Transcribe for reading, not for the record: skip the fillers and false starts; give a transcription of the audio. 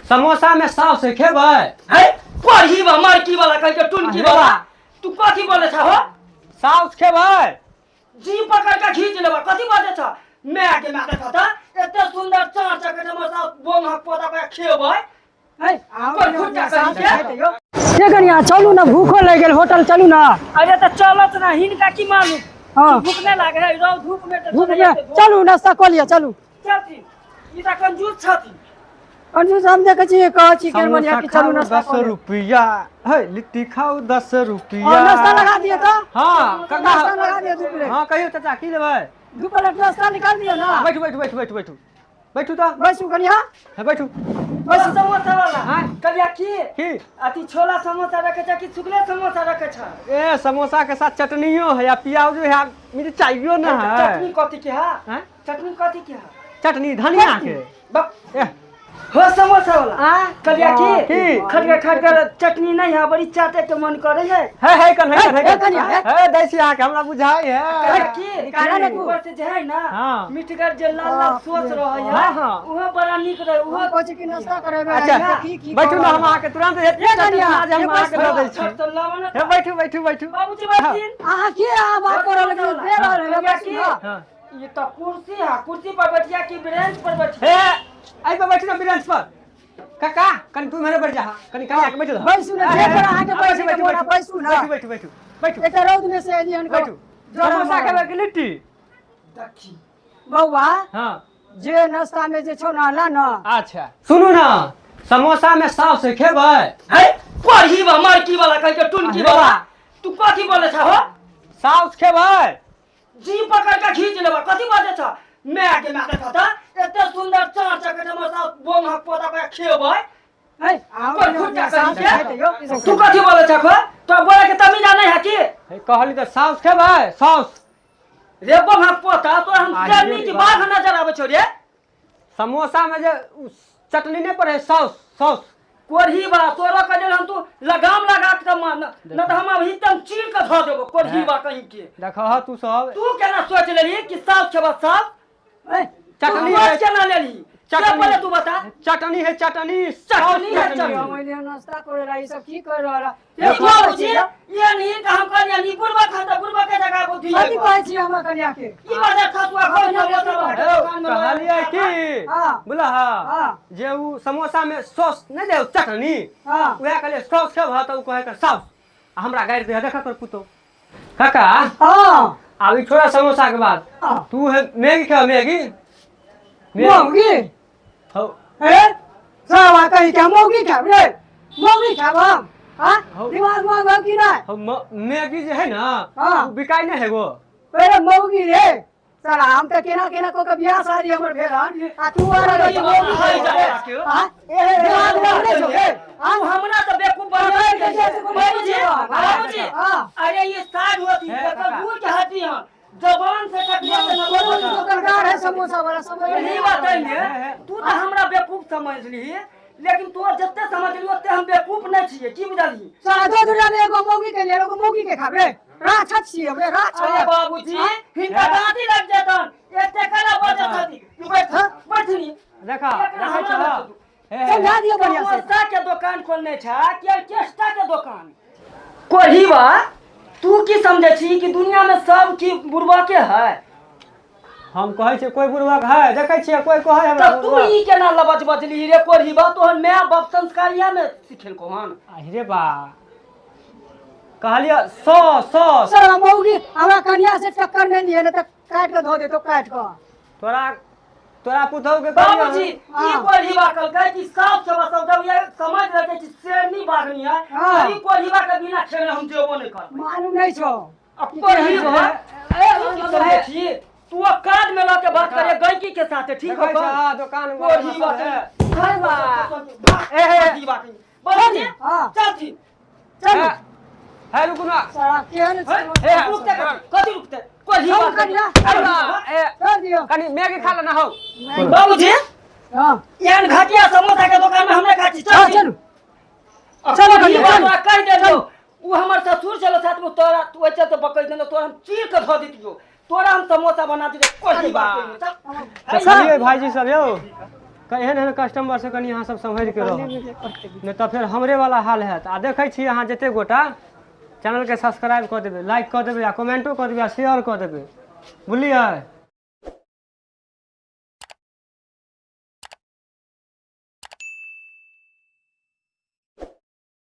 समोसा में साव से खेबै है पढ़ी बा मारकी वाला कह के टुनकी वाला तू कथी बोले छ हो साव खेबै जी पकड़ के खींच लेबा कथी बाजे छ मैं के मैं देखता एते सुंदर चार चक्कर समोसा बोम हक पोता पे खेबै है कोई खुटा कर के कनिया चलू ना भूखो लग गेल होटल चलू ना। अरे तो चलत ना हिनका की मालूम हां भूख नहीं लागे है रो धूप में तो धूप में चलू नाश्ता कर लिया चलू। चलती ई त कंजूस छथि कंजूस हम देखे छी कह छी के मनिया की चलू नाश्ता 10 रुपया है लिट्टी खाओ 10 रुपया और नाश्ता लगा दिए तो हां नाश्ता लगा दिए 2 प्लेट। हां कहियो चाचा की लेबै 2 प्लेट नाश्ता निकाल दियो ना। बैठू बैठू बैठू बैठू बैठू बैठू तो बैठू कनिया है बैठू बस समोसा वाला हां कलिया की की अति छोला समोसा रखे छ कि सुखले समोसा रखे छ ए समोसा के साथ चटनियो है या प्याज है मिर्चाइयो ना है चटनी कथी के है हैं चटनी कथी के है चटनी धनिया के ए हो समोसा वाला कलिया की की खटकर चटनी नहीं है बड़ी चाटे के मन करे है कन है दै छी आके हमरा बुझाई है कलिया की काला ने ऊपर से जे है ना हां मिठगर जे लाल लाल सोच रहे है ओहो बड़ा निक रहे ओहो कोच की नाश्ता करेबे। अच्छा बैठू ना हम आके तुरंत चटनी आज हम आके दे दै छी तो लावन हे बैठू बैठू बैठू बाबूजी बैठिन आहा के आ बात कर लगे बेर कलिया की हां ये तो कुर्सी है कुर्सी पर बैठिया की बेंच पर बैठिया हे आई पे बैठू ना बेंच पर काका कन तू मेरे बैठ जा कनी कनी आके बैठू बैसू ना जे पर आके बैठ के मोरा बैसू ना बैठू बैठू बैठू एटा रौद में से एलियन को बैठू समोसा खाबे के लिट्टी देखी बौआ हां जे नाश्ता में जे छौ ना ला ना। अच्छा सुनू ना समोसा में साव से खेबै है पढ़ी बा मारकी वाला कह के टुनकी वाला तू कथी बोले छ हो साव खेबै जी पकड़ के खींच लेबा कथी बाजे छ मैं के मैं देखता एते सुंदर चार चक्कर समोसा बोम हक पोता पे खेबै है कोई खुटा कर तू कथी बोले छ खो तो बोले के तमीज नहीं है की कहली त साव खेबै साव रे बोम हक पोता तो हम चटनी की बात नजर आवे छ रे समोसा में जे चटनी नहीं पड़े सॉस सॉस कोरही बा तोरा कजल हम तू लगाम लगा के न तो हम अब हितम चीर के धो देबो कोरही बा कहीं के देखह तू सब तू केना सोच लेली कि साफ छबा साफ चटनी है केना लेली चटनी बोले तू बता चटनी है चटनी मैंने नाश्ता करे रहा ये सब की कर रहा ये बाबूजी ये नहीं का हम कन्या नहीं बुरबा खाता बुरबा के जगह बुद्धि कथि कहै छी हमरा कन्या के ई बाजा खसुआ खो कहलिए कि बोला हां जे उ समोसा में सॉस नहीं दे चटनी हां उहे कहले सॉस सब ह त उ कहे के साफ हमरा गाड़ दे देखा कर पुतो काका हां अभी छोड़ा समोसा के बाद तू है मैगी खा मैगी मोगी हो ए सावा कहीं क्या मोगी खा रे मोगी खाब हम हां दिमाग में गल की ना हम मैगी जे है ना हां बिकाई नहीं है वो अरे मोगी रे साला हम त केना केना को के बियाह शादी हमर भेल आ तू आ मोगी हां ए दिमाग में नहीं छो रे हम हमरा तो बेवकूफ बना के बाबूजी अरे ये साग होती है कबूल के हड्डी हम जबान से कटिया के ना दुकानदार है समोसा वाला समझ नहीं बताइए तू तो हमरा बेवकूफ समझ ली लेकिन तू जत्ते समझ ली ओते हम बेवकूफ नहीं छिए की बुझली साला दो दुनिया में एगो मोगी के ले एगो मोगी के खाबे राक्षस छिए हमरे राक्षस अरे बाबूजी हिंगा दादी लग जतन एते कला बजे छथि तू बैठनी देखा देखा चला समझा दियो बढ़िया से समोसा के दुकान खोलने छ कि चेष्टा के दुकान कोही बा तू की समझे छी कि दुनिया में सब की बुरबा के है हम कहै छै कोई बुरबा है देखै छियै कोई कहै हमरा तो तू ई केना लबच बचली रे कोरही बा तोहर मैं बाप संस्कारिया में सिखेल को हन अरे बा कहलिए 100 साला मौगी हमरा कन्या से टक्कर नहीं लिए न त काट के धो दे तो काट के तोरा पुतौ के बाबूजी ई कोरही बा कल गई कि साफ सब जब ये समझ रहे कि शेरनी बागनी है ई कोरही बा के बिना खेले हम जेबो नहीं कर मालूम नहीं छो अब कोरही बा ए छी तू काज में लाके बात करे गईकी के साथ ठीक है हां दुकान में कोरही बा हाय बा ए बाबूजी हां चल छी चल है रुक ना साला केहन ए रुकते कथि रुकते कोरही बा कन्या ए कर दियो कनी मैगी खा लेना हो बाबूजी हां यान घाटिया समोसा के दुकान में हमने खाची चल चल चलो कहिए कह दे दो वो हमर ससुर चलो साथ में तोरा तू ऐसे तो पकड़ देना तोरा हम चीर के धो दितियो तोरा हम समोसा बना दिए कोई बात चलिए भाईजी सब यो एहन एहन कस्टमर से कनी अहाँ सब सम्हरि के रहो नहीं तो फिर हमरे वाला हाल हैत। आ देखै छी अहाँ जते गोटा चैनल के सब्सक्राइब कऽ देबै, लाइक कऽ देबै, आ कमेंटो कऽ देबै, आ शेयर कऽ देबै, बुझलियै।